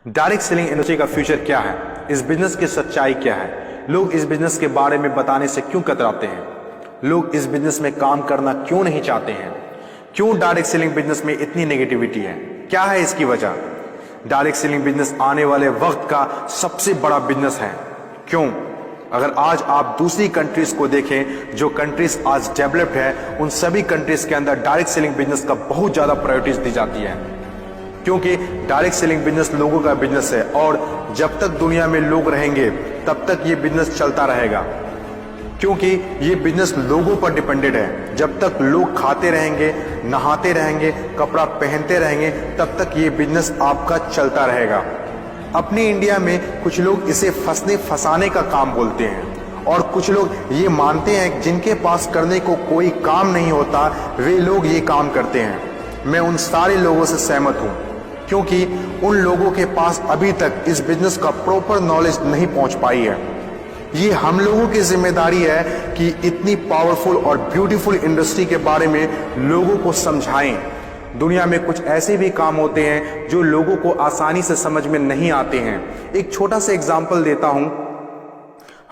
Direct selling industry का future क्या है, इस बिजनेस की सच्चाई क्या है, लोग इस बिजनेस के बारे में बताने से क्यों कतराते हैं, लोग इस बिजनेस में काम करना क्यों नहीं चाहते हैं, क्यों डायरेक्ट सेलिंग बिजनेस में इतनी नेगेटिविटी है, क्या है इसकी वजह। डायरेक्ट सेलिंग बिजनेस आने वाले वक्त का सबसे बड़ा बिजनेस है। क्यों? अगर आज आप दूसरी कंट्रीज को देखें, जो कंट्रीज आज डेवलप्ड है, उन सभी कंट्रीज के अंदर डायरेक्ट सेलिंग बिजनेस का बहुत ज्यादा प्रायोरिटीज दी जाती है, क्योंकि डायरेक्ट सेलिंग बिजनेस लोगों का बिजनेस है और जब तक दुनिया में लोग रहेंगे तब तक ये बिजनेस चलता रहेगा, क्योंकि ये बिजनेस लोगों पर डिपेंडेड है। जब तक लोग खाते रहेंगे, नहाते रहेंगे, कपड़ा पहनते रहेंगे, तब तक ये बिजनेस आपका चलता रहेगा। अपने इंडिया में कुछ लोग इसे फंसने फंसाने का काम बोलते हैं और कुछ लोग ये मानते हैं जिनके पास करने को कोई काम नहीं होता वे लोग ये काम करते हैं। मैं उन सारे लोगों से सहमत हूं, क्योंकि उन लोगों के पास अभी तक इस बिजनेस का प्रॉपर नॉलेज नहीं पहुंच पाई है। ये हम लोगों की जिम्मेदारी है कि इतनी पावरफुल और ब्यूटीफुल इंडस्ट्री के बारे में लोगों को समझाएं। दुनिया में कुछ ऐसे भी काम होते हैं जो लोगों को आसानी से समझ में नहीं आते हैं। एक छोटा सा एग्जांपल देता हूं।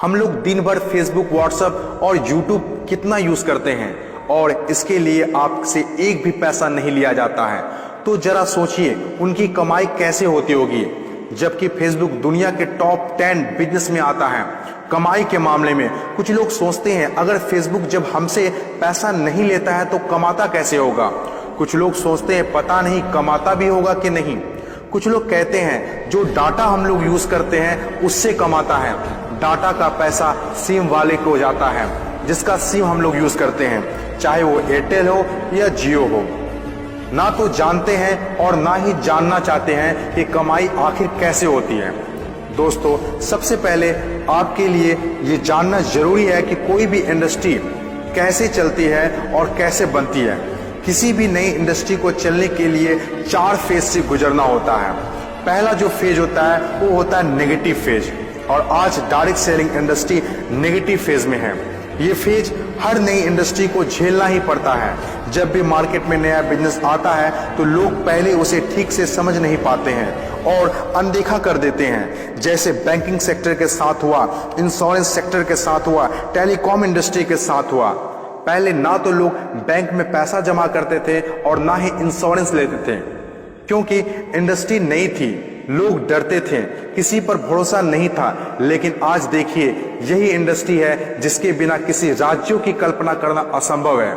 हम लोग दिन भर फेसबुक, व्हाट्सएप और यूट्यूब कितना यूज करते हैं और इसके लिए आपसे एक भी पैसा नहीं लिया जाता है। तो जरा सोचिए उनकी कमाई कैसे होती होगी, जबकि फेसबुक दुनिया के टॉप 10 बिजनेस में आता है कमाई के मामले में। कुछ लोग सोचते हैं अगर फेसबुक जब हमसे पैसा नहीं लेता है तो कमाता कैसे होगा। कुछ लोग सोचते हैं पता नहीं कमाता भी होगा कि नहीं। कुछ लोग कहते हैं जो डाटा हम लोग यूज करते हैं उससे कमाता है। डाटा का पैसा सिम वाले को जाता है, जिसका सिम हम लोग यूज करते हैं, चाहे वो एयरटेल हो या जियो हो। ना तो जानते हैं और ना ही जानना चाहते हैं कि कमाई आखिर कैसे होती है। दोस्तों, सबसे पहले आपके लिए ये जानना जरूरी है कि कोई भी इंडस्ट्री कैसे चलती है और कैसे बनती है। किसी भी नई इंडस्ट्री को चलने के लिए 4 फेज से गुजरना होता है। पहला जो फेज होता है वो होता है नेगेटिव फेज, और आज direct selling industry negative phase में है। ये फेज हर नई इंडस्ट्री को झेलना ही पड़ता है। जब भी मार्केट में नया बिजनेस आता है तो लोग पहले उसे ठीक से समझ नहीं पाते हैं और अनदेखा कर देते हैं। जैसे बैंकिंग सेक्टर के साथ हुआ, इंश्योरेंस सेक्टर के साथ हुआ, टेलीकॉम इंडस्ट्री के साथ हुआ। पहले ना तो लोग बैंक में पैसा जमा करते थे और ना ही इंश्योरेंस लेते थे, क्योंकि इंडस्ट्री नई थी, लोग डरते थे, किसी पर भरोसा नहीं था। लेकिन आज देखिए, यही इंडस्ट्री है जिसके बिना किसी राज्यों की कल्पना करना असंभव है।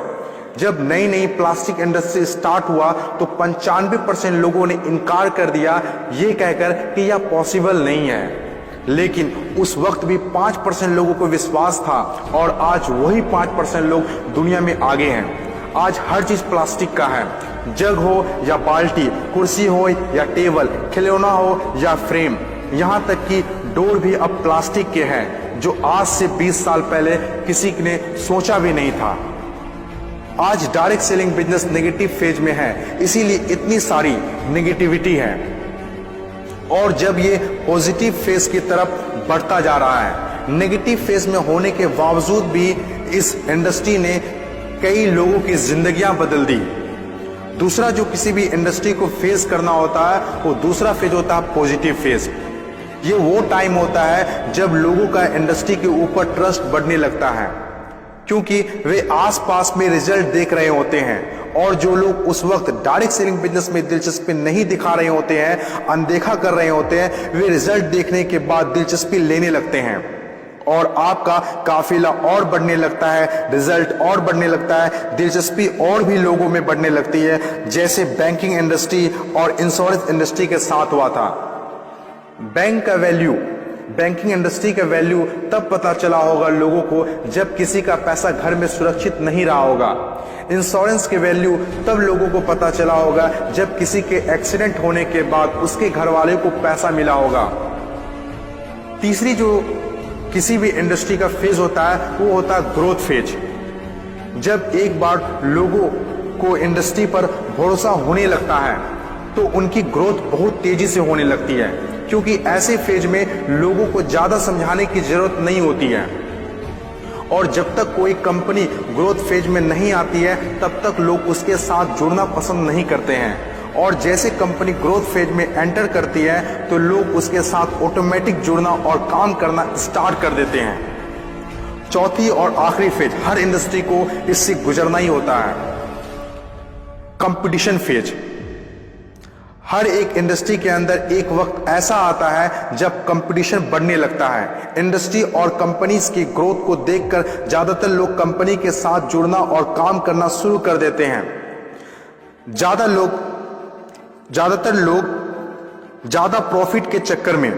जब नई नई प्लास्टिक इंडस्ट्री स्टार्ट हुआ तो 95% लोगों ने इनकार कर दिया, ये कहकर कि यह पॉसिबल नहीं है। लेकिन उस वक्त भी 5% लोगों को विश्वास था और आज वही 5% लोग दुनिया में आगे हैं। आज हर चीज प्लास्टिक का है, जग हो या बाल्टी, कुर्सी हो या टेबल, खिलौना हो या फ्रेम, यहाँ तक कि डोर भी अब प्लास्टिक के हैं, जो आज से 20 साल पहले किसी ने सोचा भी नहीं था। आज direct selling business negative phase में है, इसीलिए इतनी सारी नेगेटिविटी है। और जब ये पॉजिटिव फेज की तरफ बढ़ता जा रहा है, नेगेटिव फेज में होने के बावजूद भी इस इंडस्ट्री ने कई लोगों की जिंदगियां बदल दी। दूसरा जो किसी भी इंडस्ट्री को फेस करना होता है वो दूसरा फेज होता है पॉजिटिव फेज। ये वो टाइम होता है जब लोगों का इंडस्ट्री के ऊपर ट्रस्ट बढ़ने लगता है, क्योंकि वे आसपास में रिजल्ट देख रहे होते हैं। और जो लोग उस वक्त डायरेक्ट सेलिंग बिजनेस में दिलचस्पी नहीं दिखा रहे होते हैं, अनदेखा कर रहे होते हैं, वे रिजल्ट देखने के बाद दिलचस्पी लेने लगते हैं और आपका काफिला और बढ़ने लगता है, रिजल्ट और बढ़ने लगता है, दिलचस्पी और भी लोगों में बढ़ने लगती है। जैसे बैंकिंग इंडस्ट्री और इंश्योरेंस इंडस्ट्री के साथ हुआ था। बैंकिंग इंडस्ट्री का वैल्यू तब पता चला होगा लोगों को जब किसी का पैसा घर में सुरक्षित नहीं रहा होगा। इंश्योरेंस के वैल्यू तब लोगों को पता चला होगा जब किसी के एक्सीडेंट होने के बाद उसके घर वाले को पैसा मिला होगा। तीसरी जो किसी भी इंडस्ट्री का फेज होता है वो होता है ग्रोथ फेज। जब एक बार लोगों को इंडस्ट्री पर भरोसा होने लगता है तो उनकी ग्रोथ बहुत तेजी से होने लगती है, क्योंकि ऐसे फेज में लोगों को ज्यादा समझाने की जरूरत नहीं होती है। और जब तक कोई कंपनी ग्रोथ फेज में नहीं आती है तब तक लोग उसके साथ जुड़ना पसंद नहीं करते हैं और जैसे कंपनी ग्रोथ फेज में एंटर करती है तो लोग उसके साथ ऑटोमेटिक जुड़ना और काम करना स्टार्ट कर देते हैं। चौथी और आखिरी फेज, हर इंडस्ट्री को इससे गुजरना ही होता है, कंपटीशन फेज। हर एक इंडस्ट्री के अंदर एक वक्त ऐसा आता है जब कंपटीशन बढ़ने लगता है। इंडस्ट्री और कंपनीज की ग्रोथ को देखकर ज्यादातर लोग कंपनी के साथ जुड़ना और काम करना शुरू कर देते हैं। ज्यादातर लोग ज्यादा प्रॉफिट के चक्कर में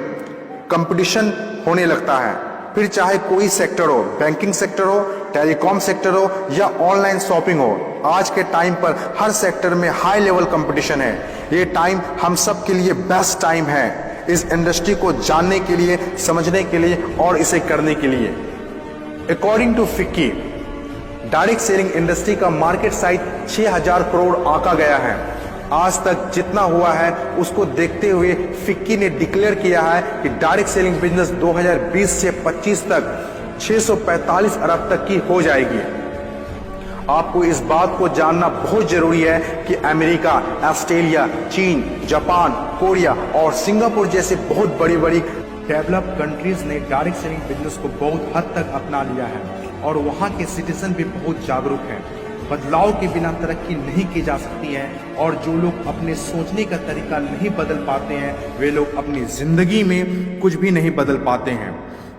कंपटीशन होने लगता है, फिर चाहे कोई सेक्टर हो, बैंकिंग सेक्टर हो, टेलीकॉम सेक्टर हो या ऑनलाइन शॉपिंग हो। आज के टाइम पर हर सेक्टर में हाई लेवल कंपटीशन है। ये टाइम हम सब के लिए बेस्ट टाइम है, इस इंडस्ट्री को जानने के लिए, समझने के लिए और इसे करने के लिए। According to FICCI, direct selling industry का मार्केट साइज 6000 करोड़ आंका गया है। आज तक जितना हुआ है उसको देखते हुए फिक्की ने डिक्लेयर किया है कि डायरेक्ट सेलिंग बिजनेस 2020 से 25 तक 645 अरब तक की हो जाएगी। आपको इस बात को जानना बहुत जरूरी है कि अमेरिका, ऑस्ट्रेलिया, चीन, जापान, कोरिया और सिंगापुर जैसे बहुत बड़ी बड़ी डेवलप्ड कंट्रीज ने डायरेक्ट सेलिंग बिजनेस को बहुत हद तक अपना लिया है और वहां के सिटीजन भी बहुत जागरूक हैं। बदलाव के बिना तरक्की नहीं की जा सकती है और जो लोग अपने सोचने का तरीका नहीं बदल पाते हैं वे लोग अपनी जिंदगी में कुछ भी नहीं बदल पाते हैं।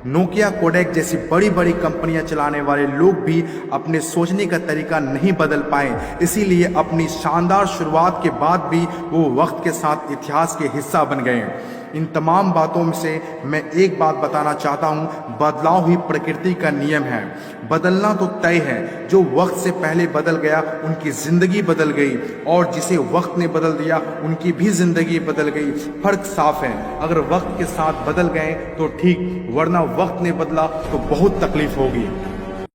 नोकिया, कोडेक जैसी बड़ी बड़ी कंपनियां चलाने वाले लोग भी अपने सोचने का तरीका नहीं बदल पाए, इसीलिए अपनी शानदार शुरुआत के बाद भी वो वक्त के साथ इतिहास के हिस्सा बन गए। इन तमाम बातों से मैं एक बात बताना चाहता हूँ, बदलाव ही प्रकृति का नियम है। बदलना तो तय है, जो वक्त से पहले बदल गया उनकी जिंदगी बदल गई और जिसे वक्त ने बदल दिया उनकी भी जिंदगी बदल गई। फर्क साफ है, अगर वक्त के साथ बदल गए तो ठीक, वरना वक्त ने बदला तो बहुत तकलीफ होगी।